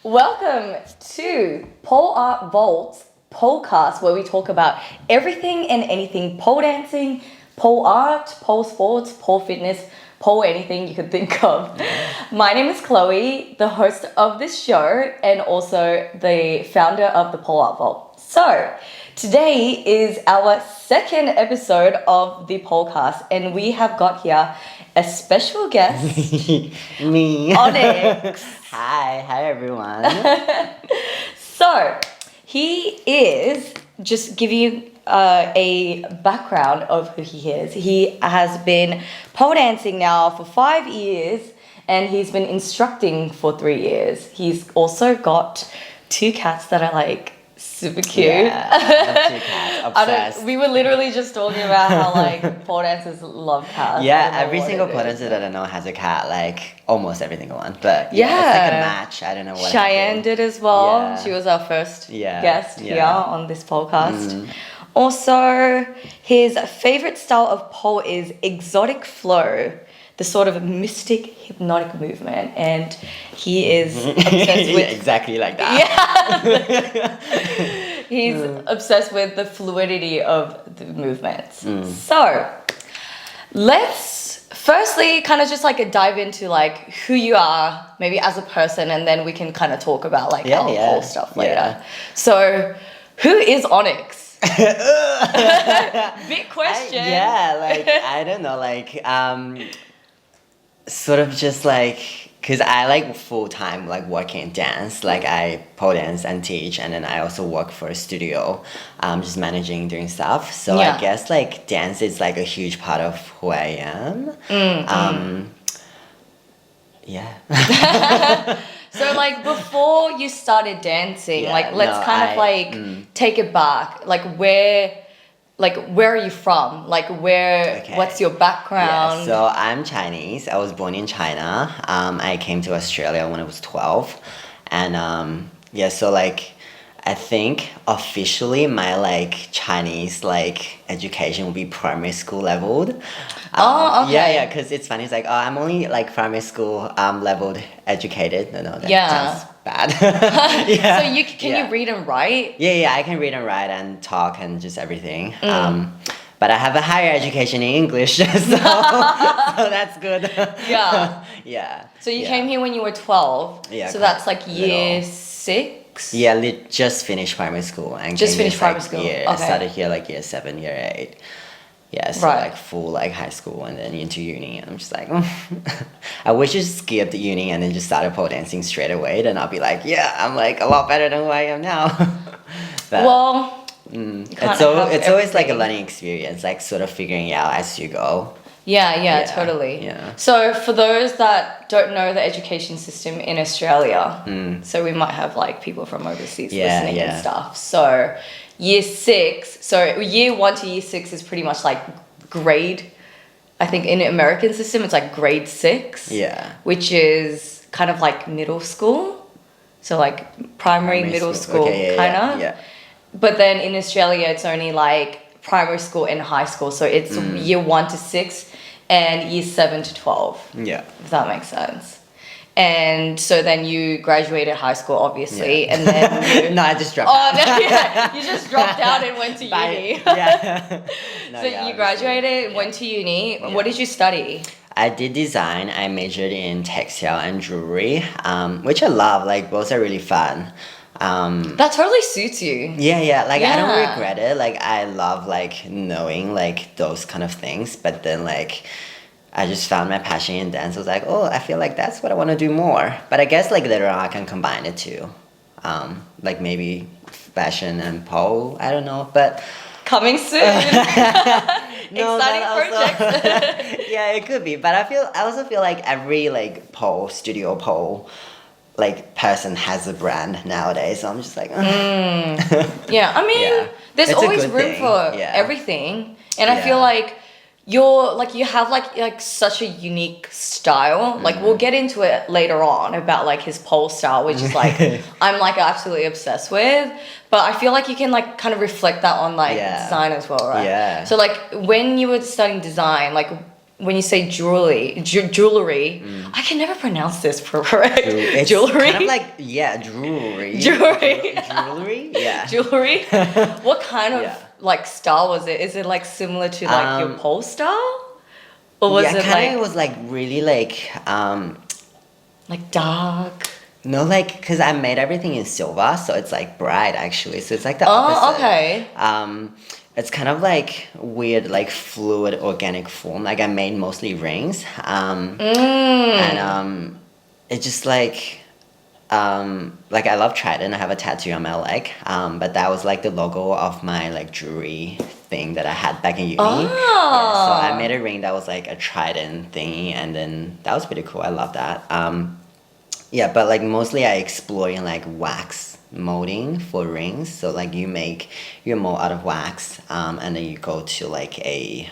Welcome to Pole Art Vault's Polecast, where we talk about everything and anything pole dancing, pole art, pole sports, pole fitness, pole anything you could think of. My name is Chloe, the host of this show and also the founder of the Pole Art Vault. So, today is our second episode of the Polecast, and we have got here a special guest. Me. Onyx. Hi everyone. So, he is, just give you a background of who he is. He has been pole dancing now for 5 years, and he's been instructing for 3 years. He's also got 2 cats that are like super cute. Yeah, I love 2 cats. Obsessed. We were literally just talking about how like pole dancers love cats. Yeah, every single pole dancer that I know has a cat, like almost every single one. But yeah, it's like a match. I don't know what Cheyenne happened. did as well. Yeah. She was our first guest here Yeah. on this podcast. Also, his favorite style of pole is exotic flow, the sort of mystic hypnotic movement, and he is obsessed with exactly like that. Yeah. He's obsessed with the fluidity of the movements. So, let's firstly kind of just like dive into like who you are, maybe as a person, and then we can kind of talk about like our pole stuff later. Yeah. So, who is Onyx? Big question. I don't know, sort of just like, cause I like full-time like working in dance, like I pole dance and teach, and then I also work for a studio, just managing, doing stuff. So I guess like dance is like a huge part of who I am. Yeah. So like before you started dancing, let's take it back. Where are you from? What's your background? Yeah, so I'm Chinese. I was born in China. I came to Australia when I was 12. And so like I think officially my like Chinese like education will be primary school leveled. Okay. Yeah, because it's funny. It's like, I'm only like primary school leveled educated. No, that sounds bad. Yeah. So can you read and write? Yeah, I can read and write and talk and just everything. But I have a higher education in English, so that's good. Yeah. Yeah. So you came here when you were 12. Yeah. So that's like year 6? Yeah, just finished primary school and just finished primary school. Yeah, I started here like year 7, year 8. Yeah, so like full like high school and then into uni, and I'm just like, I wish I skipped uni and then just started pole dancing straight away. Then I'll be like, yeah, I'm like a lot better than who I am now. But, it's always like a learning experience, like sort of figuring out as you go. Yeah, totally. Yeah. So for those that don't know the education system in Australia, so we might have like people from overseas listening and stuff. So year 6, so year 1 to year 6 is pretty much like grade. I think in the American system it's like grade 6. Yeah. Which is kind of like middle school. So like primary middle school kind of. Yeah. But then in Australia it's only like primary school and high school, so it's year 1 to 6 and year 7 to 12. Yeah. If that makes sense. And so then you graduated high school, obviously, and then you... No, I just dropped out. Oh, no, yeah. You just dropped out and went to uni. Yeah. So you graduated, went to uni. Yeah. What did you study? I did design. I majored in textile and jewelry, which I love. Like, both are really fun. That totally suits you. Yeah. Like, I don't regret it. Like, I love, like, knowing, like, those kind of things. But then, like, I just found my passion in dance. I was like, oh, I feel like that's what I want to do more. But I guess, like, later on, I can combine it, too. Like, maybe fashion and pole. I don't know. But... Coming soon. No, exciting projects. Yeah, it could be. But I also feel like every, like, studio pole... like person has a brand nowadays, so I'm just like yeah, I mean there's it's always room for everything, and I feel like you have like such a unique style. Like we'll get into it later on about like his pole style, which is like I'm like absolutely obsessed with, but I feel like you can like kind of reflect that on like design as well, right? Yeah. So like when you were studying design, like when you say jewelry, I can never pronounce this correct. It's Jewelry? kind of like, yeah, jewelry. Jewelry. Jewelry? Yeah. Jewelry? What kind of Yeah. like style was it? Is it like similar to like your pole style? Or was Yeah, it kind like of was like really like dark? no, like, because I made everything in silver, so it's like bright actually. So it's like the Oh, opposite. okay. It's kind of like weird, like fluid organic form. Like I made mostly rings. And it's just like I love Trident. I have a tattoo on my leg. But that was like the logo of my like jewelry thing that I had back in uni. Oh. Yeah, so I made a ring that was like a Trident thingy, and then that was pretty cool. I love that. Yeah, but like mostly I explore in like wax molding for rings. So like you make your mold out of wax, and then you go to like a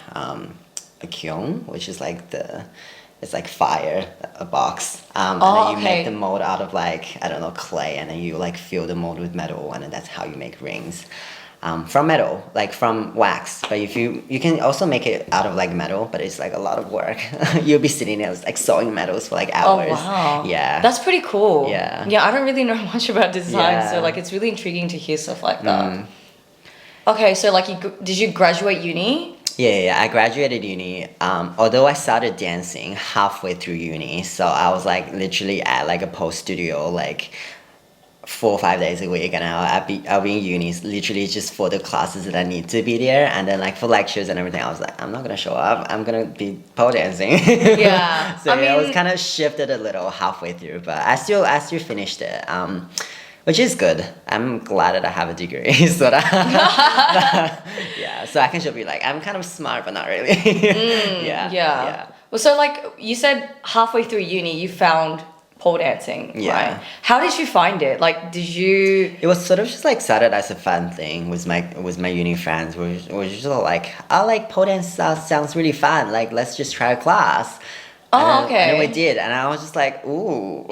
kiln, which is like it's like fire, a box. And then you make the mold out of like, I don't know, clay, and then you like fill the mold with metal, and then that's how you make rings. From metal, like from wax. But if you can also make it out of like metal, but it's like a lot of work. You'll be sitting there like sewing metals for like hours. Oh wow. Yeah. That's pretty cool. Yeah. Yeah, I don't really know much about design, Yeah. so like it's really intriguing to hear stuff like that. Okay, so like did you graduate uni? Yeah, I graduated uni. Although I started dancing halfway through uni, so I was like literally at like a pole studio like 4 or 5 days a week, and I'll be in uni literally just for the classes that I need to be there, and then like for lectures and everything I was like, I'm not gonna show up, I'm gonna be pole dancing. Yeah. So I mean, it was kind of shifted a little halfway through, but I still finished it, which is good. I'm glad that I have a degree. So that yeah, so I can just be like, I'm kind of smart but not really. Yeah. Well, so like you said halfway through uni you found pole dancing, Yeah. right? How did you find it? Like, did you? It was sort of just like started as a fun thing with my uni friends. We're just all like, oh, like pole dance sounds really fun. Like, let's just try a class. Oh, okay. And then we did, and I was just like, ooh,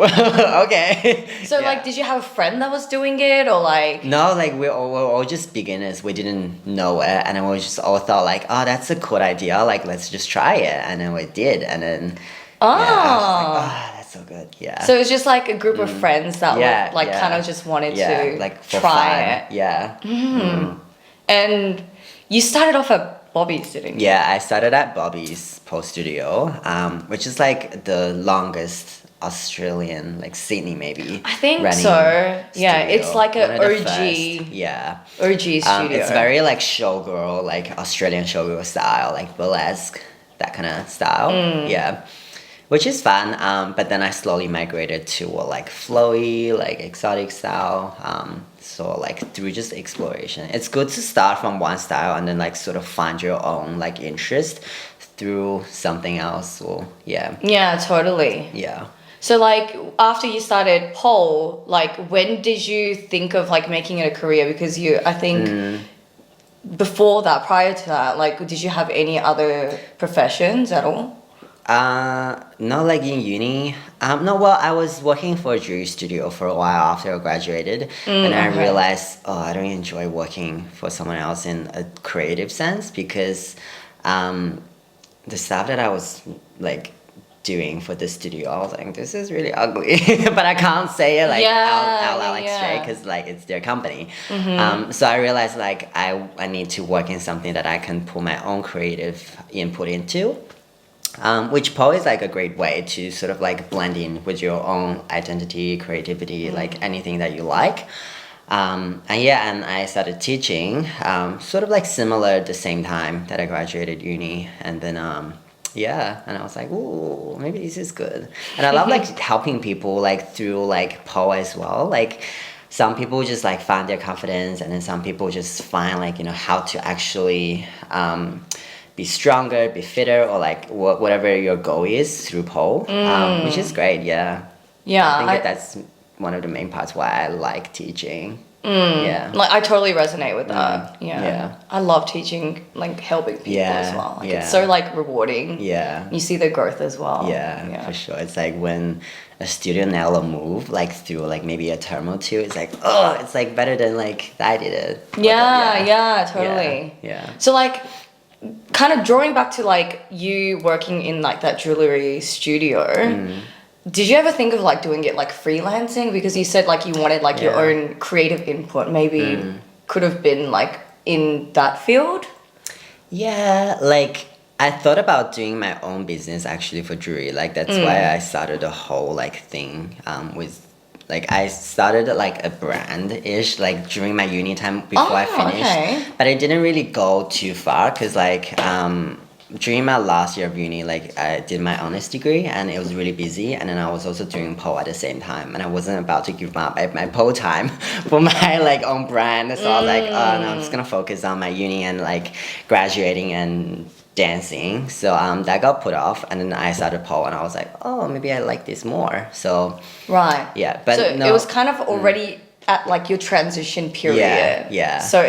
okay. So Yeah. like, did you have a friend that was doing it, or like? No, like we're all just beginners. We didn't know it, and then we just all thought like, oh, that's a cool idea. Like, let's just try it, and then we did, and then Oh. yeah, I was like, oh, that's so good. Yeah. So it was just like a group of friends that Yeah, were like yeah. kind of just wanted yeah, to like for try fun. it. Yeah. And you started off at Bobby's, didn't you? Yeah, I started at Bobby's Pole Studio, which is like the longest Australian, like Sydney maybe. I think running so. Yeah, studio. it's like a One of the OG. first. Yeah. OG studio. It's very like showgirl, like Australian showgirl style, like burlesque, that kind of style. Yeah. Which is fun, but then I slowly migrated to like flowy, like exotic style. So like through just exploration, it's good to start from one style and then like sort of find your own like interest through something else. Or yeah, Yeah, totally. yeah. So like after you started pole, like when did you think of like making it a career? Because I think before that, prior to that, like did you have any other professions at all? Not like in uni. No, well, I was working for a jewelry studio for a while after I graduated, and I realized, oh, I don't enjoy working for someone else in a creative sense because, the stuff that I was like doing for the studio, I was like, this is really ugly, but I can't say it like out loud like straight because like it's their company. So I realized like I need to work in something that I can put my own creative input into. Which pole is like a great way to sort of like blend in with your own identity, creativity, like anything that you like. And I started teaching, sort of like similar at the same time that I graduated uni. And then, and I was like, ooh, maybe this is good. And I love like helping people like through like pole as well. Like some people just like find their confidence, and then some people just find like, you know, how to actually, be stronger, be fitter, or like whatever your goal is through pole, which is great. Yeah. I think that's one of the main parts why I like teaching. Yeah. Like I totally resonate with that. Yeah. I love teaching, like helping people as well. Like it's so like rewarding. Yeah. You see the growth as well. Yeah, for sure. It's like when a student nail a move like through like maybe a term or two, it's like, oh, it's like better than like I did it. Yeah, totally. Yeah. So like kind of drawing back to like you working in like that jewelry studio, did you ever think of like doing it like freelancing? Because you said like you wanted like your own creative input, maybe could have been like in that field? Yeah, like I thought about doing my own business actually for jewelry. Like that's why I started the whole like thing with like I started like a brand-ish like during my uni time before I finished. But I didn't really go too far because like during my last year of uni, like I did my honors degree and it was really busy, and then I was also doing pole at the same time, and I wasn't about to give up my pole time for my like own brand. So I was like, oh no, I'm just gonna focus on my uni and like graduating and dancing. So that got put off, and then I started pole, and I was like, oh, maybe I like this more. So yeah, but so no, it was kind of already at like your transition period. Yeah. So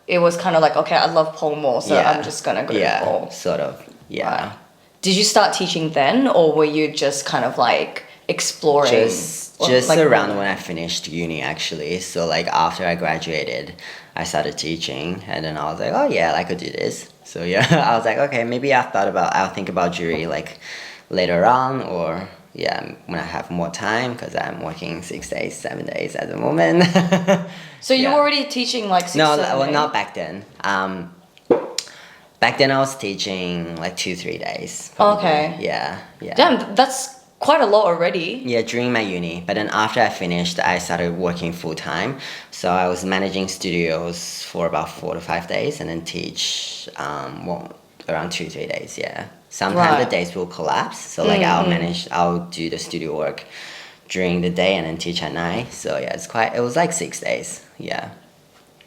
it was kind of like, okay, I love pole more, so I'm just gonna go to pole. Sort of. Yeah. Right. Did you start teaching then, or were you just kind of like exploring? Just like around when I finished uni actually. So like after I graduated, I started teaching, and then I was like, oh yeah, I could do this. So yeah, I was like, okay, maybe I'll think about jewelry like later on, or when I have more time, because I'm working 6 days, 7 days at the moment. So you were already teaching like 6 No, 7 well, days? not back then. Back then I was teaching like 2-3 days. Probably. Okay. Yeah. Damn, that's quite a lot already. Yeah, during my uni. But then after I finished, I started working full time. So I was managing studios for about 4 to 5 days, and then teach around 2-3 days. Yeah. Sometimes the days will collapse. So like I'll do the studio work during the day and then teach at night. So yeah, it was like 6 days. Yeah.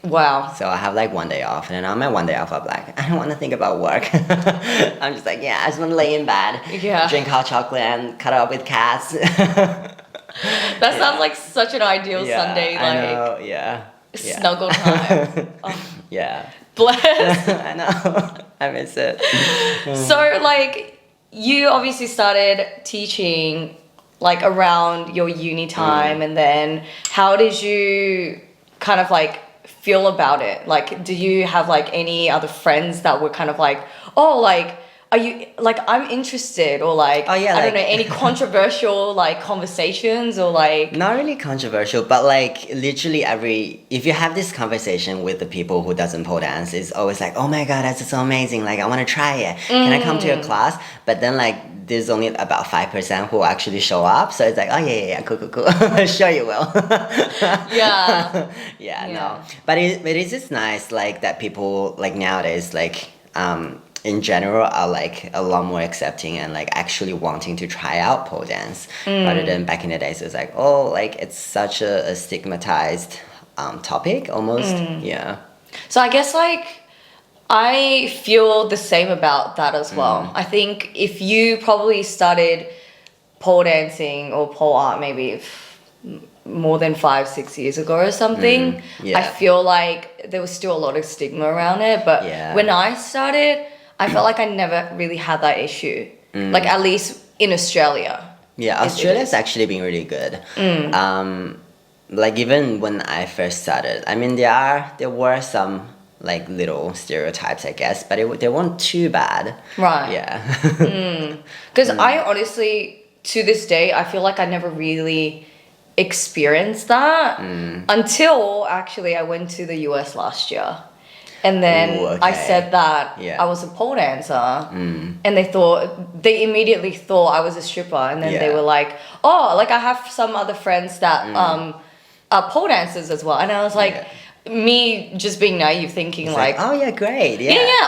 Wow. So I have like 1 day off, and then on my 1 day off, I'm like, I don't want to think about work. I'm just like, I just want to lay in bed, drink hot chocolate, and cuddle up with cats. That sounds like such an ideal Sunday, like I know, snuggle time. Yeah. Bless. I know. I miss it. So like you obviously started teaching like around your uni time, and then how did you kind of like feel about it? Like, do you have like any other friends that were kind of like, oh, like, are you like, I'm interested, or like, I don't know, any controversial like conversations, or like? Not really controversial, but like literally if you have this conversation with the people who doesn't pole dance, it's always like, oh my god, that's so amazing, like I want to try it, can I come to your class? But then like there's only about 5% who actually show up, so it's like, oh yeah, cool. Sure you will. No, but it's just nice like that people like nowadays like in general are like a lot more accepting and like actually wanting to try out pole dance, rather than back in the days it was like, oh, like it's such a stigmatized topic almost. So I guess like I feel the same about that as well. I think if you probably started pole dancing or pole art maybe more than 5-6 years ago or something, I feel like there was still a lot of stigma around it. But when I started, I felt like I never really had that issue. Like at least in Australia. Yeah, Australia's actually been really good. Like even when I first started, I mean there were some like little stereotypes, I guess, but they weren't too bad. Right. Yeah. Because I honestly, to this day, I feel like I never really experienced that until actually I went to the US last year. And then I said that I was a pole dancer, and they immediately thought I was a stripper. And then they were like, oh, like I have some other friends that are pole dancers as well. And I was like, me just being naive, thinking like, oh yeah, great,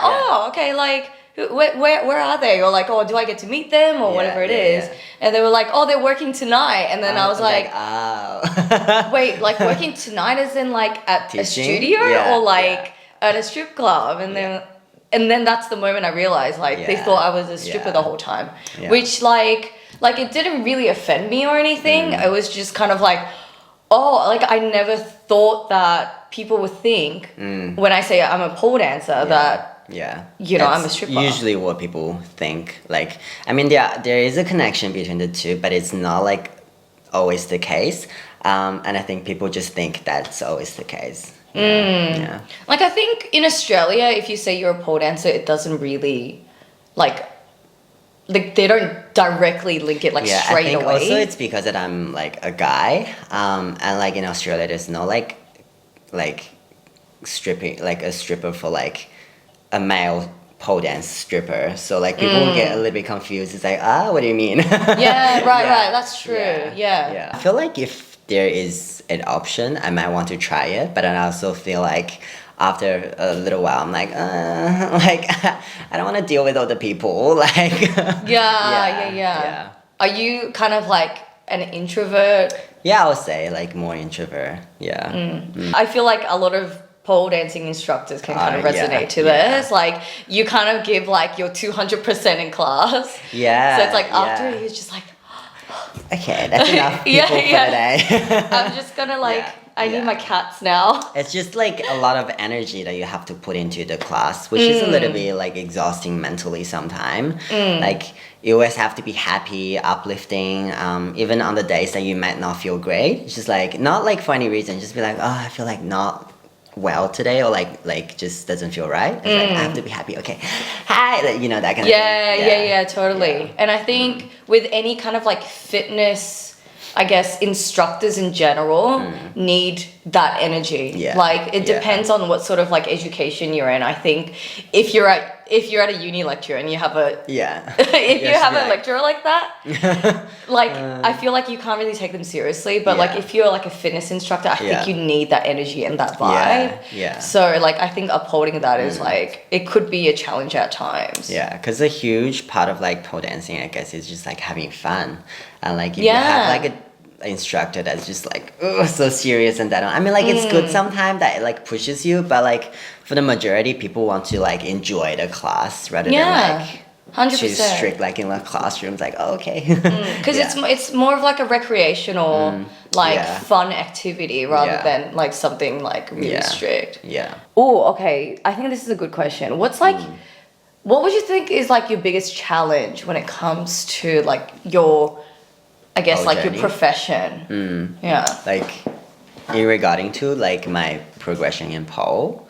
oh okay, like where are they, or like, oh, do I get to meet them, or whatever it is. And they were like, oh, they're working tonight. And then I was like, oh. Wait, like working tonight as in like at a studio, or like at a strip club? And then that's the moment I realized like they thought I was a stripper the whole time, which like it didn't really offend me or anything. It was just kind of like, oh, like I never thought that people would think when I say I'm a pole dancer that you know, I'm a stripper. Usually what people think. Like, I mean, there is a connection between the two, but it's not like always the case. And I think people just think that's always the case. Yeah. Like, I think in Australia, if you say you're a pole dancer, it doesn't really, like they don't directly link it, like, Yeah, straight I think away. also it's because that I'm like a guy, and like in Australia, there's no like stripping, like a stripper for like a male pole dance stripper. So like people will get a little bit confused. It's like, what do you mean? Yeah, right, that's true. Yeah. Yeah. I feel like if there is an option, I might want to try it, but then I also feel like after a little while, I'm like, like I don't want to deal with all the people. Like, Yeah. Are you kind of like an introvert? Yeah, I would say like more introvert. Yeah. I feel like a lot of pole dancing instructors can kind of resonate to this. Like, you kind of give like your 200% in class. Yeah. So it's like after you're just like, okay, that's enough people for today. I'm just gonna like, I need my cats now. It's just like a lot of energy that you have to put into the class, which is a little bit like exhausting mentally sometimes. Like, you always have to be happy, uplifting, even on the days that you might not feel great. It's just like, not like for any reason, just be like, I feel like not well today, or like just doesn't feel right. It's like, I have to be happy. Okay, hi, like, you know, that kind of thing. Yeah, totally. Yeah. And I think with any kind of like fitness, I guess instructors in general need that energy. Yeah. Like, it depends on what sort of like education you're in. I think if you're at a uni lecture and you have a if you have a lecturer like that, like I feel like you can't really take them seriously. But like if you're like a fitness instructor, I think you need that energy and that vibe. Yeah. So like I think upholding that is like, it could be a challenge at times. Yeah, because a huge part of like pole dancing, I guess, is just like having fun, and like if you have like a instructor that's just like so serious and that, I mean, like it's good sometimes that it like pushes you, but like for the majority, people want to like enjoy the class rather than like 100%. too strict like in the classrooms, like okay. Because it's more of like a recreational fun activity rather than like something like really strict. Oh, okay, I think this is a good question. What's like what would you think is like your biggest challenge when it comes to like your, I guess, like journey? your profession? Like in regarding to like my progression in pole.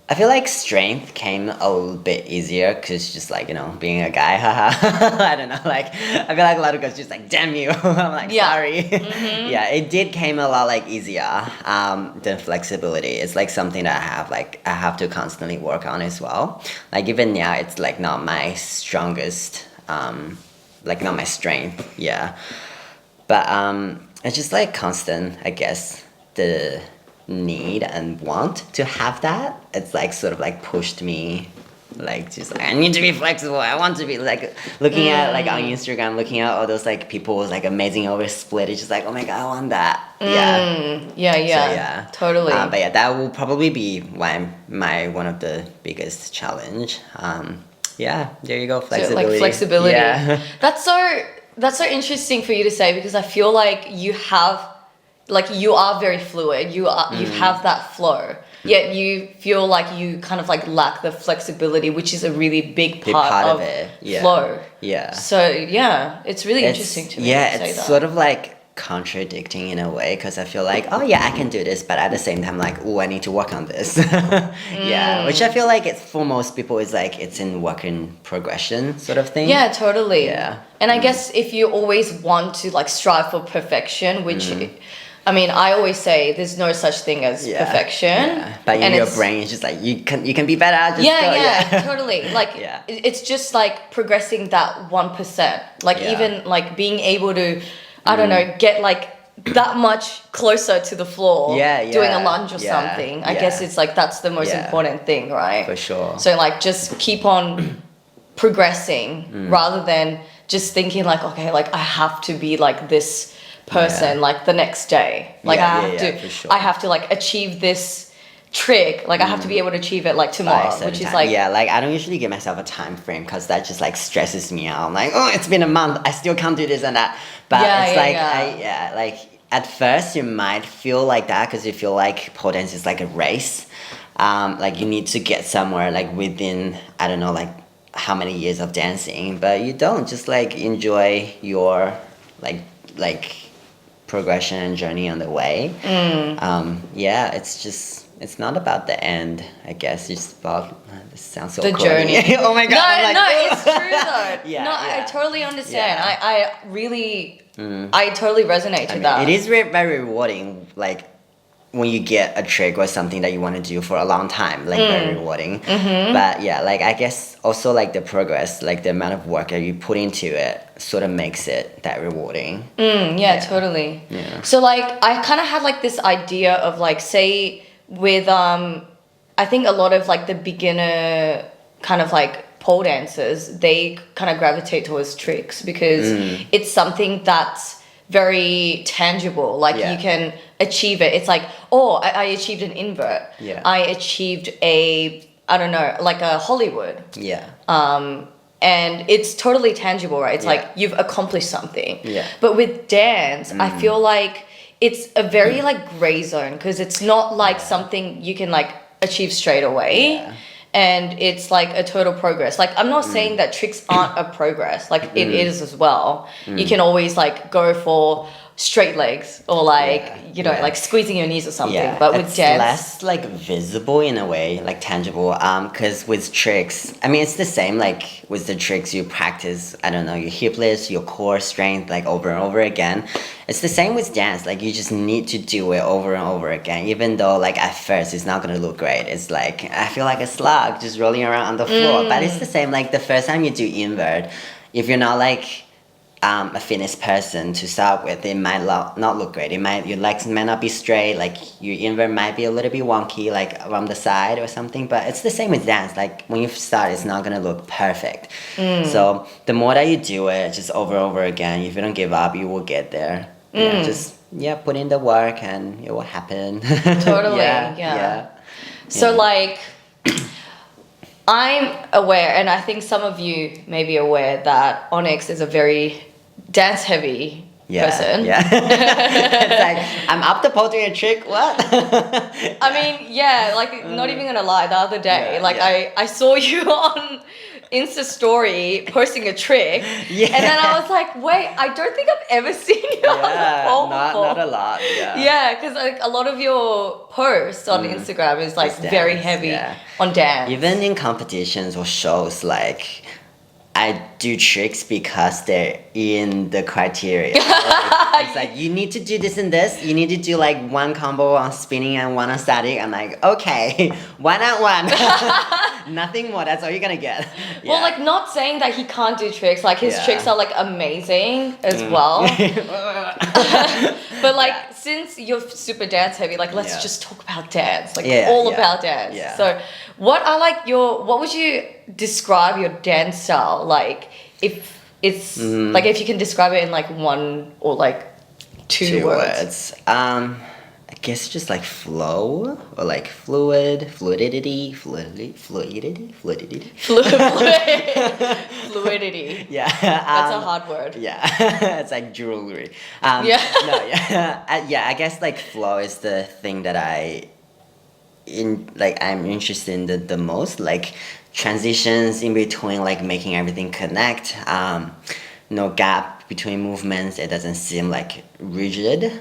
I feel like strength came a little bit easier because just like, you know, being a guy, I don't know, like I feel like a lot of guys just like, damn you. I'm like, sorry. It did came a lot like easier than flexibility. It's like something that I have to constantly work on as well. Like even now, it's like not my strongest, like not my strength. But it's just like constant, I guess, the need and want to have that. It's like sort of like pushed me, like just like I need to be flexible. I want to be like looking at like on Instagram, looking at all those like people with like amazing over split. It's just like, oh my god, I want that. Totally. But yeah, that will probably be one of the biggest challenge. There you go, flexibility. So, like flexibility. That's so interesting for you to say, because I feel like you are very fluid. You have that flow. Yet you feel like you kind of like lack the flexibility, which is a really big part of it. Flow. So it's really interesting to me. To say it's that. sort of like contradicting in a way, because I feel like, I can do this, but at the same time, like, I need to work on this. Which I feel like it's for most people is like it's in work in progression sort of thing. Yeah, totally. And I guess if you always want to like strive for perfection, which I mean, I always say there's no such thing as perfection. But in your brain, it's just like you can be better. Just Totally. Like it's just like progressing that 1%. Like even like being able to, I don't know, get like that much closer to the floor doing a lunge or something. I guess it's like that's the most important thing, right? For sure. So like just keep on progressing rather than just thinking like, okay, like I have to be like this person like the next day. Like I have to like achieve this trick. Like I have to be able to achieve it like tomorrow, which is like like I don't usually give myself a time frame because that just like stresses me out. I'm like, it's been a month, I still can't do this and that. But it's like at first you might feel like that because you feel like pole dance is like a race. Like you need to get somewhere like within, I don't know, like how many years of dancing, but you don't. Just like enjoy your like progression and journey on the way. Yeah, it's not about the end, I guess. It's about this sounds so the corny. journey. Oh my god! No, it's true though. Yeah, I totally understand. Yeah. I really, I totally resonate to that. It is very rewarding, like when you get a trick or something that you want to do for a long time, like very rewarding. But yeah, like I guess also like the progress, like the amount of work that you put into it sort of makes it that rewarding. Yeah, totally. Yeah. So like I kind of had like this idea of like, say with I think a lot of like the beginner kind of like pole dancers, they kind of gravitate towards tricks because it's something that's very tangible, like you can achieve it. It's like, oh, I achieved an invert. I achieved I don't know, like a Hollywood. And it's totally tangible, right? It's like you've accomplished something. But with dance, I feel like it's a very like gray zone because it's not like something you can like achieve straight away. And it's like a total progress. Like I'm not saying that tricks aren't a progress, like it is as well. You can always like go for straight legs or like you know like squeezing your knees or something, but with it's dance less like visible in a way, like tangible, because with tricks, I mean it's the same like with the tricks you practice, I don't know, your hip lifts, your core strength, like over and over again. It's the same with dance, like you just need to do it over and over again, even though like at first it's not gonna look great. It's like I feel like a slug just rolling around on the floor, but it's the same like the first time you do invert, if you're not like a fitness person to start with, it might not look great. Your legs might not be straight, like your invert might be a little bit wonky, like around the side or something. But it's the same with dance. Like when you start, it's not gonna look perfect. So the more that you do it, just over and over again, if you don't give up, you will get there. Just put in the work and it will happen. Totally. So like I'm aware, and I think some of you may be aware, that Onyx is a very dance heavy person. It's like, I'm up to pole doing a trick, what? I mean, like not even gonna lie, the other day, I saw you on Insta story posting a trick, and then I was like, wait, I don't think I've ever seen you on the pole before. Not a lot, because like a lot of your posts on Instagram is like very heavy on dance. Even in competitions or shows, like I do tricks because they're in the criteria. It's like you need to do this and this. You need to do like one combo on spinning and one on static. I'm like, okay, one on one. Nothing more. That's all you're gonna get. Well, like not saying that he can't do tricks. Like his tricks are like amazing as well. But like since you're super dance heavy, like let's just talk about dance. Like about dance. So what would you describe your dance style like? If it's like if you can describe it in like one or like two words. I guess just like flow or like fluidity. Fluidity. Yeah. That's a hard word. Yeah. It's like jewelry. I guess like flow is the thing that I'm interested in the most, like transitions in between, like making everything connect, no gap between movements. It doesn't seem like rigid.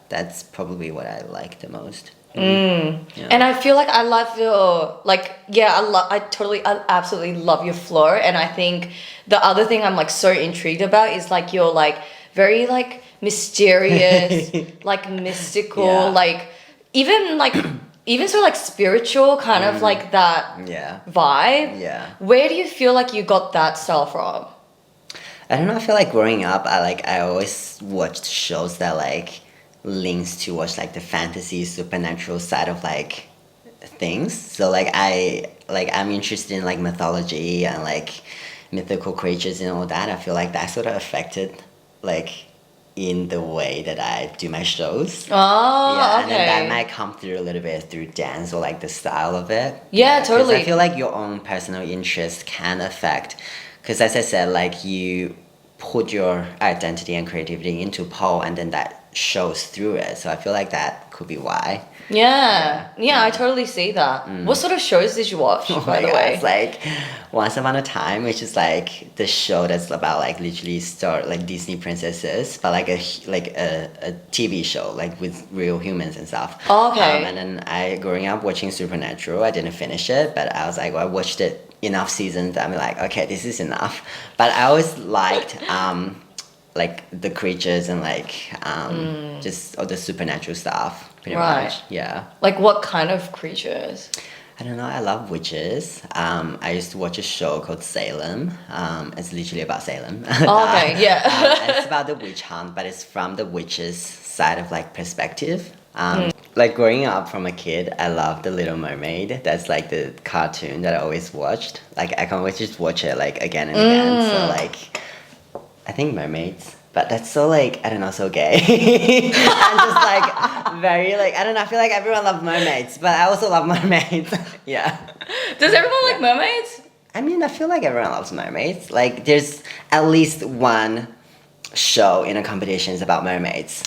That's probably what I like the most. And I feel like I love your I absolutely love your flow. And I think the other thing I'm like so intrigued about is like your like very like mysterious, like mystical, like even sort of like spiritual kind of like that vibe. Where do you feel like you got that style from? I don't know, I feel like growing up I always watched shows that like links towards like the fantasy supernatural side of like things. So like I'm interested in like mythology and like mythical creatures and all that. I feel like that sort of affected like in the way that I do my shows. And then that might come through a little bit through dance or like the style of it. Totally. I feel like your own personal interest can affect, because as I said, like you put your identity and creativity into pole, and then that shows through it. So I feel like that could be why. Yeah, I totally see that. What sort of shows did you watch, by the way? It's like Once Upon a Time, which is like the show that's about like literally like Disney princesses, but like a TV show like with real humans and stuff. Oh, okay. And then growing up watching Supernatural, I didn't finish it, but I was like, well, I watched it enough seasons. I'm like, okay, this is enough. But I always liked like the creatures and like just all the supernatural stuff. Pretty much, yeah. Like what kind of creatures? I don't know. I love witches. I used to watch a show called Salem. It's literally about Salem. Oh, okay, yeah. It's about the witch hunt, but it's from the witch's side of like perspective. Like growing up from a kid, I loved The Little Mermaid. That's like the cartoon that I always watched. Like I can always just watch it like again and again. So like, I think mermaids. But that's so like, I don't know, so gay. I'm just like very like, I don't know, I feel like everyone loves mermaids, but I also love mermaids. Yeah. Does everyone like mermaids? I mean, I feel like everyone loves mermaids. Like there's at least one show in a competition is about mermaids.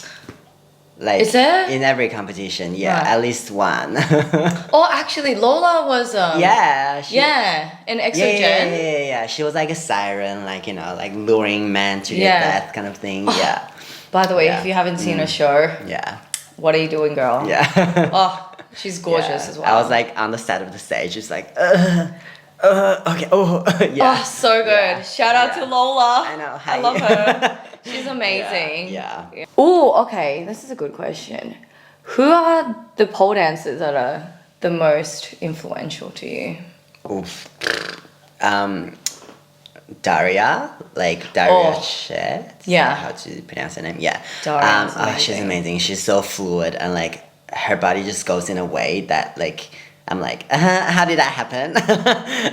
Like, is there? In every competition, yeah, Right. at least one. Oh, actually, Lola was yeah. in Exogen. Yeah. She was like a siren, like, you know, like luring men to their death kind of thing. Yeah. By the way, if you haven't seen her show, Yeah. what are you doing, girl? Yeah. Oh, she's gorgeous as well. I was like on the set of the stage, just like, okay, oh, yeah. Oh, so good. Yeah. Shout out to Lola. I know. I love her. She's amazing. Yeah. Oh, okay. This is a good question. Who are the pole dancers that are the most influential to you? Oof. Daria Chet. Yeah. How to pronounce her name? Yeah. Daria's She's amazing. amazing. She's so fluid and like her body just goes in a way that like I'm like, how did that happen?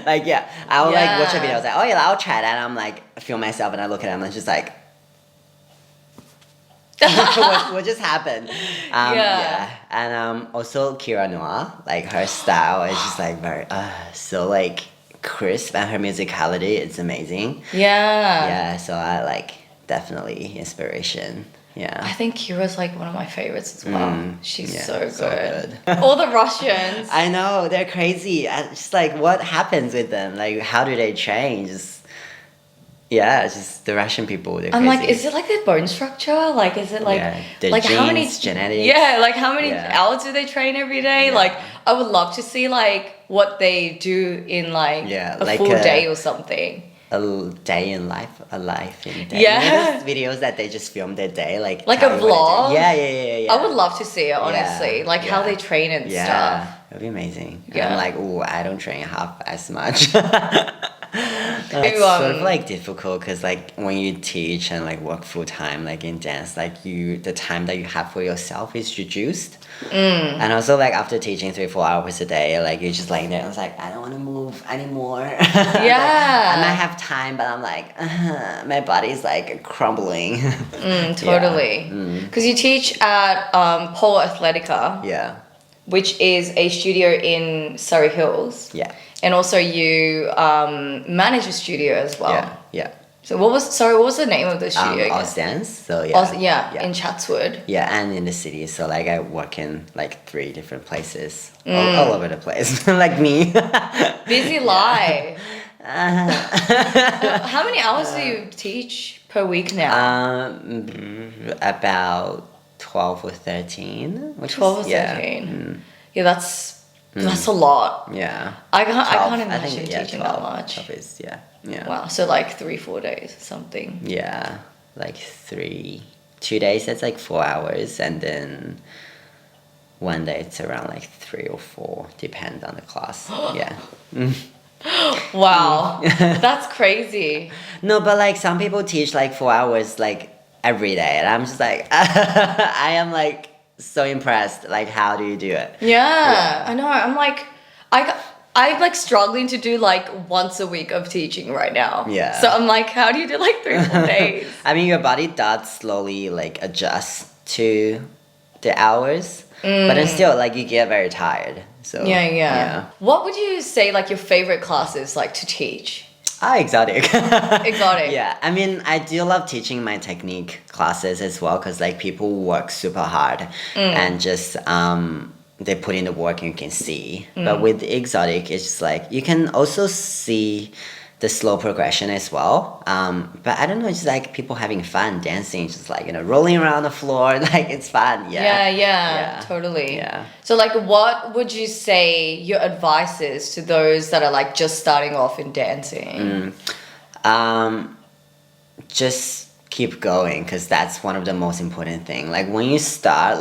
Like, yeah, I will like watch a video. I was like, oh yeah, I'll try that. I'm like, film myself and I look at it and I'm just like, what just happened? And also Kira Noir, like her style is just like very so like crisp, and her musicality is amazing. Yeah, so I like definitely inspiration. Yeah, I think Kira's like one of my favorites as well. She's so good. So good. All the Russians. I know, they're crazy. And just like, what happens with them? Like, how do they change? It's just the Russian people. They're I'm crazy. like, is it like their bone structure? Like, is it like, their like genes, how many genetics? Yeah, like how many hours do they train every day? Yeah. Like, I would love to see like what they do in like a full day or something. A day in life, a life in a day. Yeah. You know those videos that they just film their day, like a vlog. Yeah. I would love to see it, honestly. Like how they train and stuff. Yeah, it'd be amazing. And I'm like, ooh, I don't train half as much. It's sort of like difficult because like when you teach and like work full time like in dance, like the time that you have for yourself is reduced. And also like after teaching 3-4 hours a day, like you're just laying there and it's like, I don't want to move anymore. Yeah. I might have time, but I'm like, my body's like crumbling. Totally. Because you teach at Pole Athletica. Yeah. Which is a studio in Surrey Hills. Yeah. And also you manage a studio as well. Yeah. So what was the name of the studio again? Oz Dance. So yeah. In Chatswood. Yeah, and in the city. So like I work in like 3 different places. All over the place. Like me. Busy life. How many hours do you teach per week now? About 12 or 13. 12 or 13. Yeah, that's a lot. Yeah. I can't I think, imagine teaching that much. 12 is, yeah. Wow, so like 3-4 days or something. Yeah, like 2 days, that's like 4 hours, and then one day it's around like 3 or 4, depends on the class. Yeah. Wow, that's crazy. No, but like some people teach like 4 hours like every day, and I'm just like, I am like so impressed. Like, how do you do it? Yeah. I know. I'm like, I'm like struggling to do like once a week of teaching right now. Yeah. So I'm like, how do you do like 3-4 days? I mean, your body does slowly like adjust to the hours, but then still like you get very tired. So Yeah. What would you say like your favorite classes like to teach? Exotic. Exotic. Yeah, I mean, I do love teaching my technique classes as well because like people work super hard and just they put in the work and you can see. But with exotic, it's just like you can also see the slow progression as well. But I don't know, it's like people having fun dancing, just like, you know, rolling around the floor, like it's fun. Yeah, totally. Yeah. So like what would you say your advice is to those that are like just starting off in dancing? Just keep going because that's one of the most important thing. Like when you start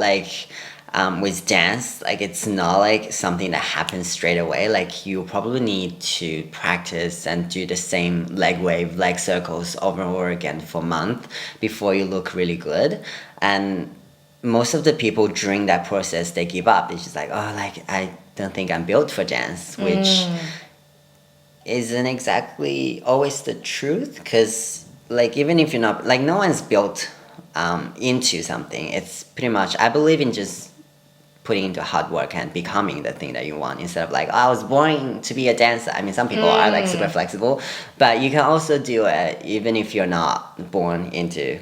with dance, like it's not like something that happens straight away. Like you probably need to practice and do the same leg circles over and over again for a month before you look really good. And most of the people during that process, they give up. It's just like, oh, like I don't think I'm built for dance, which isn't exactly always the truth because like even if you're not, like no one's built into something. It's pretty much, I believe in just putting into hard work and becoming the thing that you want instead of like, oh, I was born to be a dancer. I mean, some people are like super flexible, but you can also do it even if you're not born into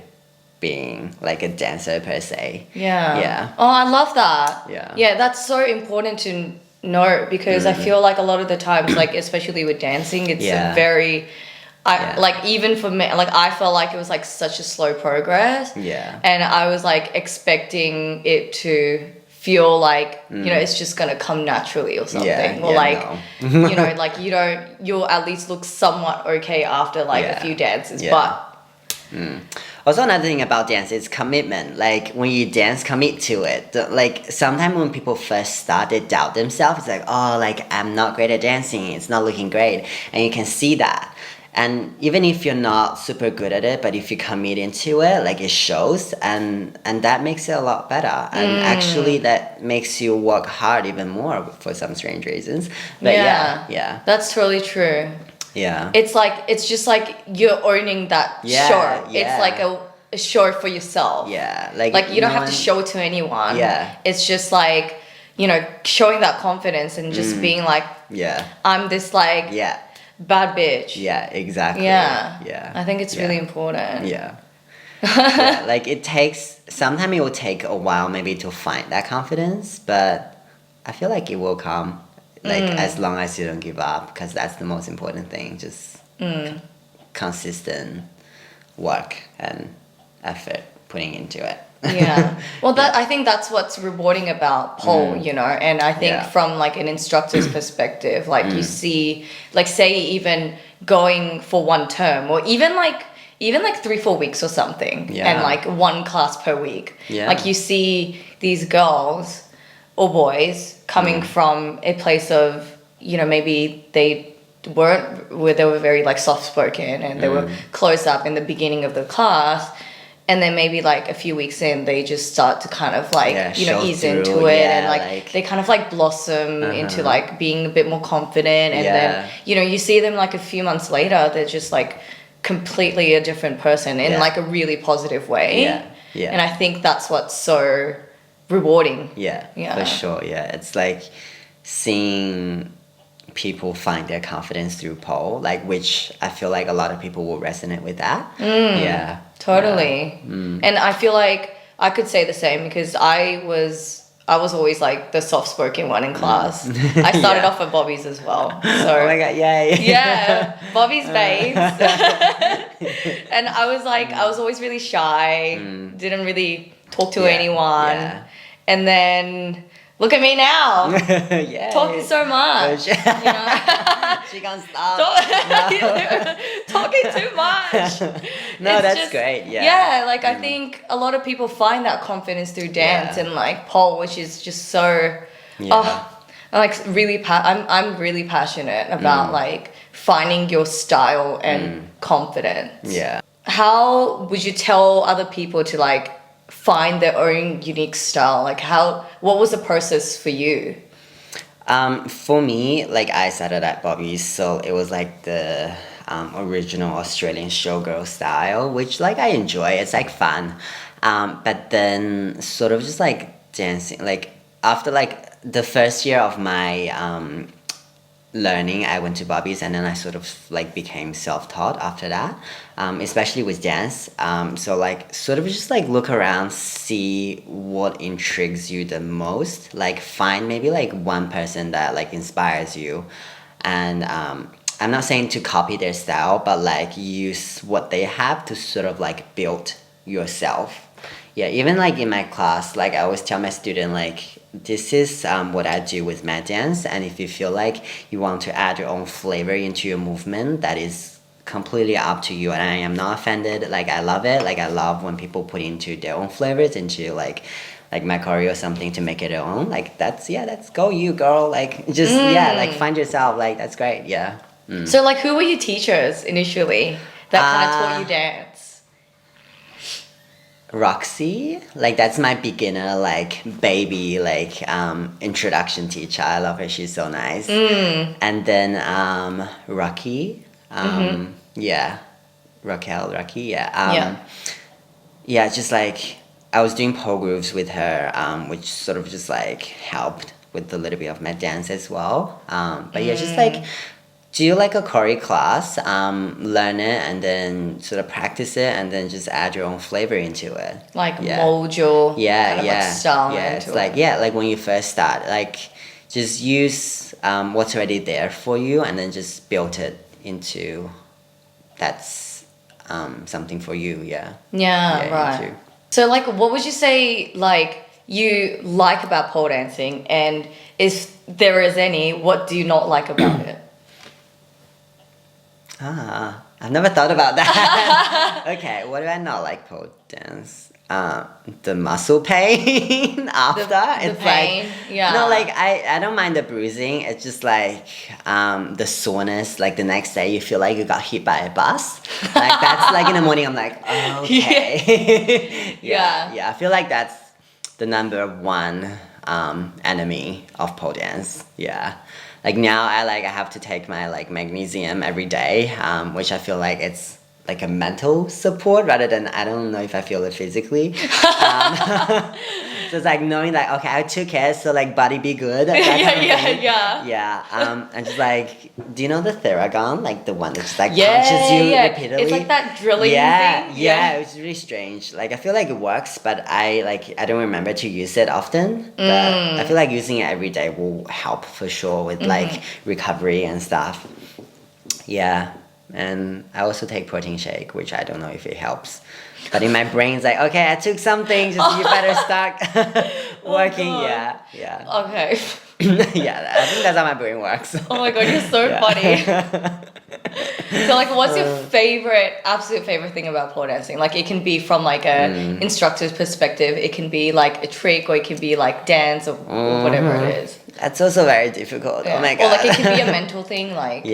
being like a dancer per se. Yeah. Oh, I love that. Yeah, that's so important to know because I feel like a lot of the times, like especially with dancing, it's a very like even for me, like I felt like it was like such a slow progress. Yeah. And I was like expecting it to feel like, you know, it's just gonna come naturally or something. Or like, you know, like you'll at least look somewhat okay after like a few dances. But also another thing about dance is commitment. Like when you dance, commit to it. Like sometimes when people first start, they doubt themselves. It's like, oh, like I'm not great at dancing. It's not looking great. And you can see that. And even if you're not super good at it, but if you commit into it, like it shows, and that makes it a lot better. And actually, that makes you work hard even more for some strange reasons. But yeah, that's totally true. Yeah, it's just like you're owning that show. It's like a show for yourself. Yeah, like you don't have to show it to anyone. Yeah, it's just like, you know, showing that confidence and just being like, I'm this like bad bitch. Yeah, exactly. Yeah. I think it's really important. Yeah. Like sometimes it will take a while maybe to find that confidence, but I feel like it will come like as long as you don't give up because that's the most important thing. Just consistent work and effort putting into it. Well, I think that's what's rewarding about pole, you know, and I think from like an instructor's perspective, like you see, like say even going for one term or even like 3-4 weeks or something and like one class per week, like you see these girls or boys coming from a place of, you know, maybe they were very like soft spoken and they were closed up in the beginning of the class. And then maybe like a few weeks in, they just start to kind of like, you know, ease into it and like they kind of like blossom into like being a bit more confident. And then, you know, you see them like a few months later, they're just like completely a different person in like a really positive way. And I think that's what's so rewarding. Yeah, for sure. Yeah, it's like seeing people find their confidence through pole, like which I feel like a lot of people will resonate with that. Totally. And I feel like I could say the same because I was always like the soft-spoken one in class. I started off at Bobby's as well. So oh my god, yeah, Bobby's babes. And I was always really shy, didn't really talk to anyone. And then look at me now. Talking so much. You know? She can't stop. Talking too much. No, that's great. Like I think a lot of people find that confidence through dance and like pole, which is just so I'm like really I'm really passionate about like finding your style and confidence. How would you tell other people to like find their own unique style? Like what was the process for you? For me, like I started at Bobby's, so it was like the original Australian showgirl style, which like I enjoy. It's like fun. But then sort of just like dancing, like after like the first year of my learning, I went to Bobby's, and then I sort of like became self-taught after that, especially with dance. So like sort of just like look around, see what intrigues you the most, like find maybe like one person that like inspires you, and I'm not saying to copy their style, but like use what they have to sort of like build yourself. Yeah, even like in my class, like I always tell my student like, this is what I do with my dance, and if you feel like you want to add your own flavor into your movement, that is completely up to you, and I am not offended. Like I love it. Like I love when people put into their own flavors into like my choreo or something to make it their own. Like that's go you girl. Like just like find yourself. Like that's great. Yeah. So like who were your teachers initially that kind of taught you dance? Roxy, like that's my beginner, like baby, like introduction teacher. I love her. She's so nice. And then Rocky, yeah, Rocky, yeah. Yeah, just like I was doing pole grooves with her, which sort of just like helped with a little bit of my dance as well. But yeah, just like do like a choreo class, learn it, and then sort of practice it, and then just add your own flavor into it. Like mold your kind of like style it's into like it. like when you first start, like just use what's already there for you, and then just build it into that's something for you. Yeah, right. Into. So like what would you say like you like about pole dancing, and if there is any, what do you not like about it? I've never thought about that. Okay, what do I not like pole dance? The muscle pain after. The it's pain, like no, like I don't mind the bruising. It's just like the soreness. Like the next day, you feel like you got hit by a bus. Like that's like in the morning. I'm like, okay. Yeah. I feel like that's the number one enemy of pole dance. Yeah. Like now I have to take my like magnesium every day, which I feel like it's like a mental support rather than I don't know if I feel it physically. So it's like knowing that okay, I took it, so like body be good. Yeah. And just like, do you know the Theragun? Like the one that just like punches you repeatedly. It's like that drilling thing. Yeah, it was really strange. Like I feel like it works, but I don't remember to use it often. But I feel like using it every day will help for sure with like recovery and stuff. Yeah. And I also take protein shake, which I don't know if it helps. But in my brain, it's like, okay, I took something, just you better start working. Yeah. Okay. Yeah, I think that's how my brain works. Oh my god, you're so funny. So like what's your absolute favorite thing about pole dancing? Like it can be from like a instructor's perspective, it can be like a trick, or it can be like dance or whatever it is. That's also very difficult. Oh my god. Or like it can be a mental thing, like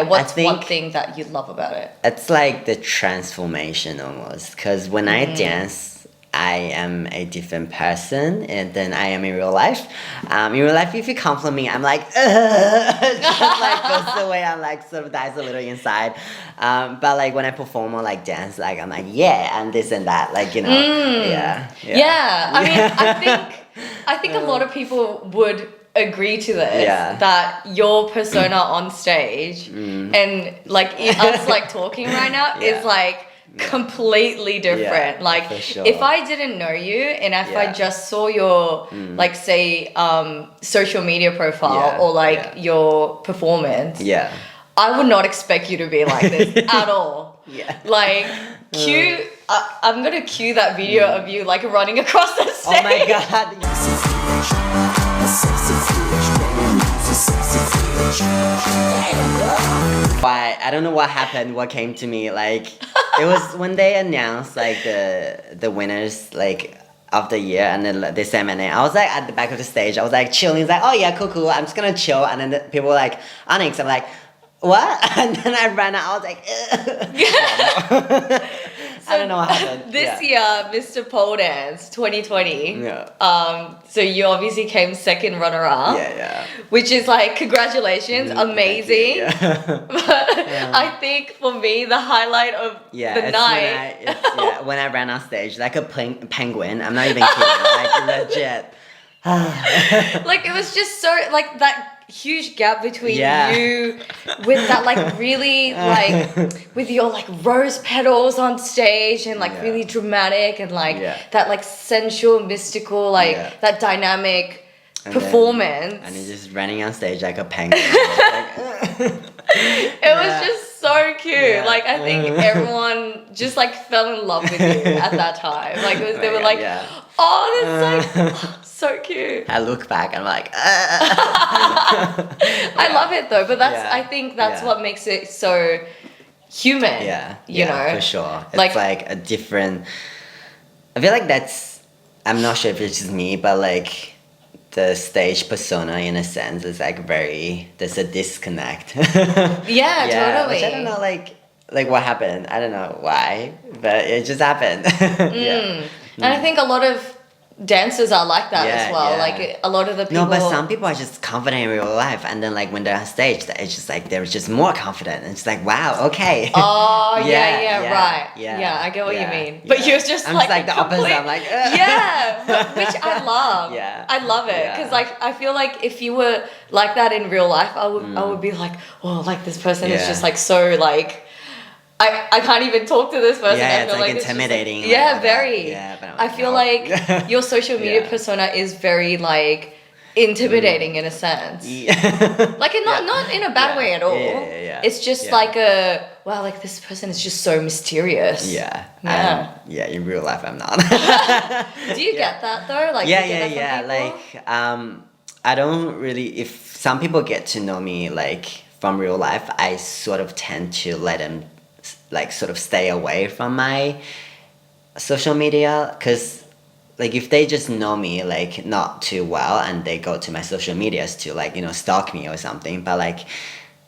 what's one thing that you love about it? It's like the transformation almost, because when I dance, I am a different person and then I am in real life. In real life, if you compliment me, I'm like, it just like goes away. I'm like sort of dies a little inside. But like when I perform or like dance, like I'm like, yeah, and this and that, like, you know, yeah. I mean, I think a lot of people would agree to this, that your persona on stage and like us like talking right now is like completely different. Like sure. if I didn't know you and if I just saw your like say social media profile or like your performance, I would not expect you to be like this at all. Like I'm gonna cue that video of you like running across the stage. Oh my god. Why? I don't know what happened, what came to me. Like it was when they announced like the winners like of the year, and then they said my name. I was like at the back of the stage. I was like chilling. It's like, oh yeah, cool. I'm just gonna chill. And then people were like, Onyx. I'm like, what? And then I ran out. I was like, I don't know what happened. This year, Mr. Pole Dance 2020. So you obviously came second runner-up. Which is like, congratulations, amazing. But I think for me, the highlight of the night. When I ran on stage like a penguin. I'm not even kidding. Like legit. Like it was just so like that huge gap between Yeah. you with that like really like with your like rose petals on stage and like Yeah. really dramatic and like Yeah. that like sensual, mystical, like Yeah. that dynamic And performance. and he's just running on stage like a penguin. Like, It was just so cute. Yeah. Like I think everyone just like fell in love with you at that time. Like it was, they were like, Yeah. oh, that's like so cute. I look back, I'm like, I love it though, but that's Yeah. I think that's Yeah. what makes it so human. yeah, you know, for sure. It's Like- like a different. I feel like that's. I'm not sure if it's just me, but like the stage persona, in a sense, is like very. There's a disconnect. Yeah, totally. Which I don't know, like what happened. I don't know why, but it just happened. Yeah. And I think a lot of dancers are like that Yeah, as well. yeah. Like a lot of the people. No, but some people are just confident in real life, and then like when they're on stage, it's just like they're just more confident. And it's like, wow, okay. Oh right. Yeah, Yeah, I get what you yeah, mean. But yeah. you're just I'm like, just like the opposite. complete- I'm like, yeah, which I love. Yeah. I love it Yeah. because like I feel like if you were like that in real life, I would be like, oh, like this person is Yeah. just like so like. I can't even talk to this person. Yeah, I it's feel like it's just, intimidating, like, yeah, like very. that. Yeah, but I'm I like, feel no. like your social media Yeah. persona is very like intimidating in a sense. Yeah. Like not in a bad Yeah. way at all. Yeah. It's just Yeah. like a wow, like this person is just so mysterious. Yeah. Yeah. And, yeah, in real life, I'm not. Do you get that though? Like yeah, you get yeah, that from yeah. people? Like, I don't really. If some people get to know me like from real life, I sort of tend to let them like sort of stay away from my social media, because like if they just know me like not too well and they go to my social medias to like stalk me or something, but like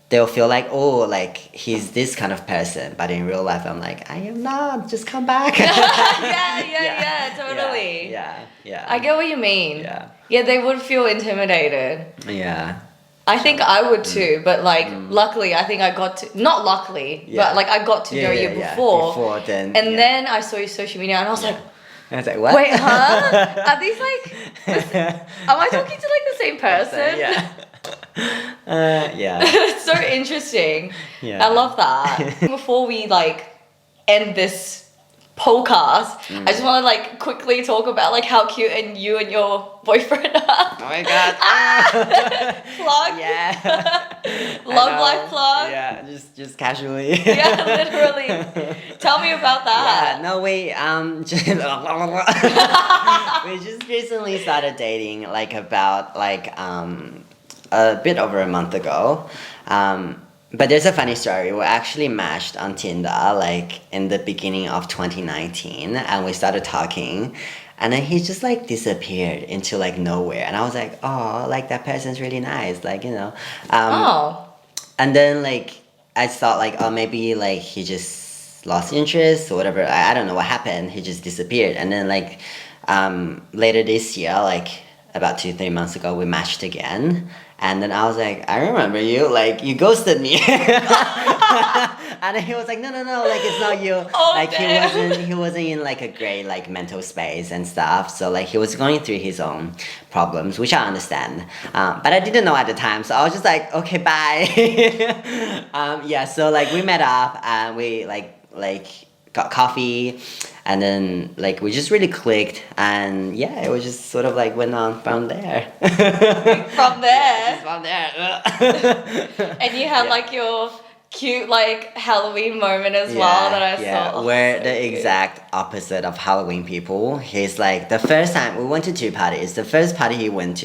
they'll feel like, oh, like he's this kind of person, but in real life I'm like, I am not, just come back. yeah, totally. Yeah. I get what you mean. Yeah. Yeah, they would feel intimidated. Yeah. I think I would too, but like luckily I think I got to not luckily, Yeah. but like I got to know you before. Before then. And yeah. then I saw your social media and I was like, I was like, what? wait, huh? Are these like am I talking to like the same person? Yeah. Yeah. It's so interesting. Yeah. I love that. Before we like end this podcast, I just want to like quickly talk about like how cute and you and your boyfriend are. Oh my god. Plug. Yeah. Love I know. life plug. Yeah, just casually. Yeah, literally. Tell me about that. Yeah, no, we just recently started dating like about like a bit over a month ago. But there's a funny story. We actually matched on Tinder like in the beginning of 2019, and we started talking, and then he just like disappeared into like nowhere, and I was like, oh, like that person's really nice, like Oh. And then like I thought like, oh, maybe like he just lost interest or whatever. I don't know what happened. He just disappeared, and then like later this year, like about 2-3 months ago, we matched again. And then I was like, I remember you, like you ghosted me. And then he was like, no, like it's not you. Oh, like damn. he wasn't in like a great like mental space and stuff. So like he was going through his own problems, which I understand. But I didn't know at the time, so I was just like, okay, bye. Yeah, so like we met up and we like got coffee, and then like we just really clicked, and yeah, it was just sort of like went on from there. From there. Just from there. And you had Yeah. like your cute like Halloween moment as well that I saw. Oh, We're so the cute. exact opposite of Halloween people. He's like, the first time we went to 2 parties, the first party we went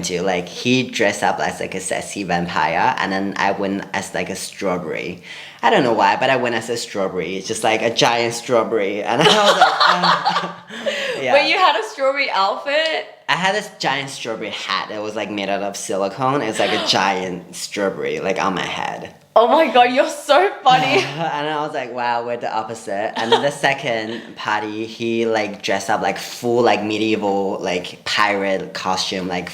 to, like he dressed up as like a sexy vampire, and then I went as like a strawberry. I don't know why, but I went as a strawberry. It's just like a giant strawberry, and I was like, yeah. But you had a strawberry outfit. I had this giant strawberry hat that was like made out of silicone. It's like a giant strawberry like on my head. Oh my god, you're so funny. And I was like, wow, we're the opposite. And then the second party, he like dressed up like full like medieval like pirate costume, like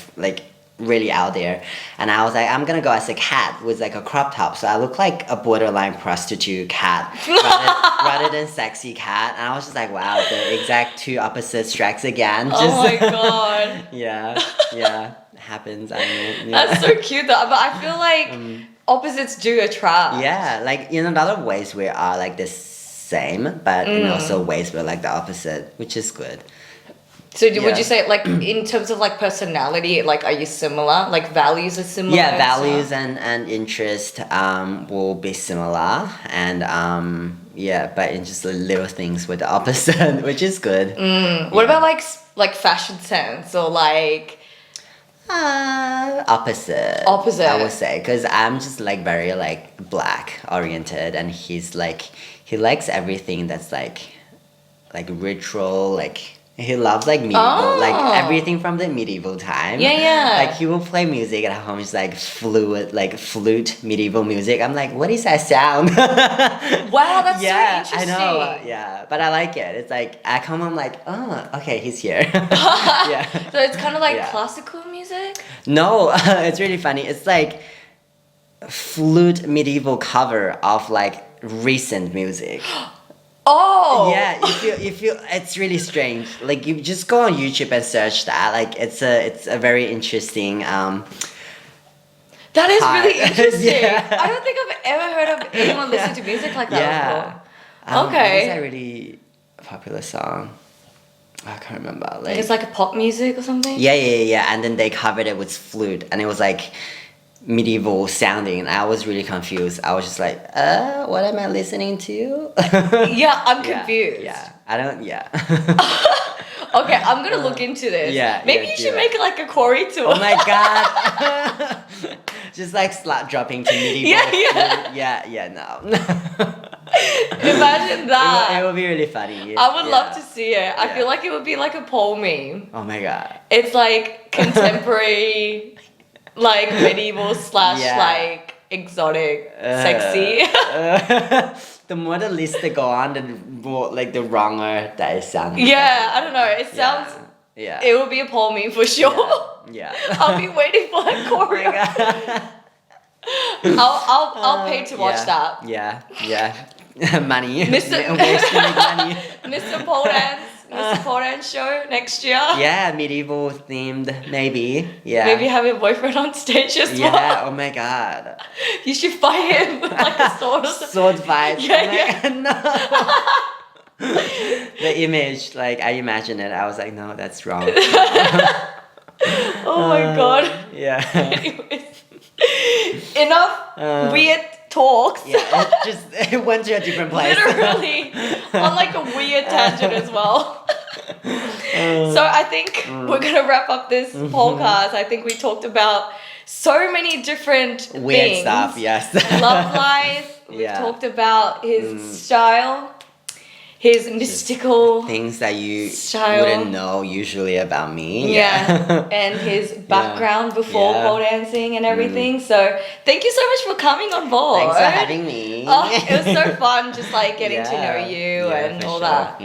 really out there. And I was like, I'm gonna go as a cat with like a crop top, so I look like a borderline prostitute cat rather than sexy cat. And I was just like, wow, the exact 2 opposites strikes again. Oh my god. Yeah. happens. I mean, That's so cute though. But I feel like opposites do attract. Yeah, like in a lot of ways we are like the same, but in also ways we're like the opposite, which is good. So would you say like in terms of like personality, like are you similar? Like values are similar? Yeah, values and interest will be similar, and yeah, but in just the little things we're the opposite, which is good. What about like fashion sense or like opposite? Opposite. I would say, because I'm just like very like black oriented, and he's like he likes everything that's like ritual, like. He loves like medieval, like everything from the medieval time. Yeah. Like he will play music at home. It's like flute medieval music. I'm like, what is that sound? Wow, that's so interesting. I know. Yeah, but I like it. It's like I come home like, oh, okay, he's here. Yeah. So it's kind of like classical music? No, it's really funny. It's like flute medieval cover of like recent music. Oh yeah, you feel it's really strange. Like you just go on YouTube and search that. Like it's a very interesting that is really interesting. Yeah. I don't think I've ever heard of anyone listening to music like that before. Okay. What is that really popular song? I can't remember. Like it's like a pop music or something? Yeah. And then they covered it with flute, and it was like medieval sounding, and I was really confused. I was just like, what am I listening to? Yeah, I'm confused. Yeah. I don't, Okay, I'm gonna look into this. Yeah. Maybe you should make like a Corey tour. Oh my god. Just like slap dropping to medieval. Yeah, no. Imagine that. It would be really funny. I would love to see it. I feel like it would be like a pole meme. Oh my god. It's like contemporary like medieval / like exotic, sexy. The more the list they go on, the more like the wronger that it sounds. Yeah, I don't know. It sounds. Yeah. It will be a pole meme for sure. Yeah. I'll be waiting for a choreo. I'll pay to watch that. Yeah. Money. Mr. Money. Mr. Pole Dance. Mr. Pole Dance show next year. Yeah, medieval themed, maybe. Yeah. Maybe have your boyfriend on stage as well. Yeah, oh my god. You should fight him with like a sword or something. Sword fight. Yeah. No. The image, like I imagine it, I was like, no, that's wrong. Oh my god. Yeah. Anyways, enough weird talks. Yeah, it went to a different place. Literally on like a weird tangent as well. So I think we're gonna wrap up this podcast. I think we talked about so many different weird things. stuff. Yes. Love life. We've talked about his style, his mystical things that you style. wouldn't know usually about me. Yeah. And his background before pole dancing and everything. So thank you so much for coming on board. Thanks for having me. Oh, it was so fun just like getting to know you and all that.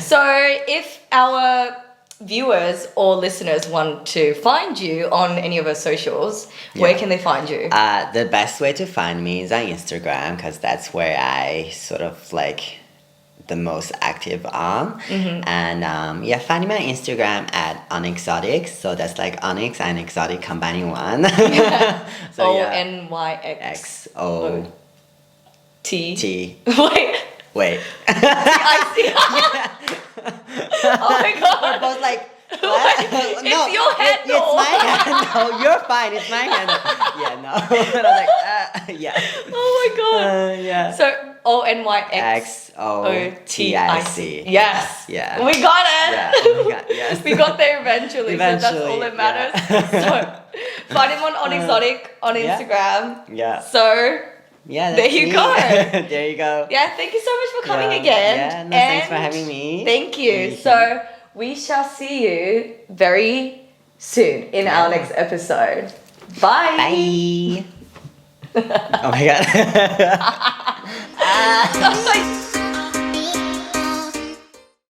So if our viewers or listeners want to find you on any of our socials, where can they find you? The best way to find me is on Instagram, because that's where I sort of like the most active on. And find me on Instagram at Onyxotics. So that's like Onyx and exotic combining one. So Onyx T. Wait. I see. Oh my god. We're both like, what? It's your handle. It's my handle. You're fine. It's my handle. Yeah, no. And I was like, yeah. Oh my god. Yeah. So Onyxotic. Yes. Yeah. We got it. Yeah. Oh my god. Yes. We got there eventually. So that's all that matters. So find him on Onyxotic on Instagram. Yeah. So yeah, there you go. There you go. Yeah, thank you so much for coming again. Yeah, no, thanks for having me. Thank you. So we shall see you very soon in our next episode. Bye. Bye. Oh my god.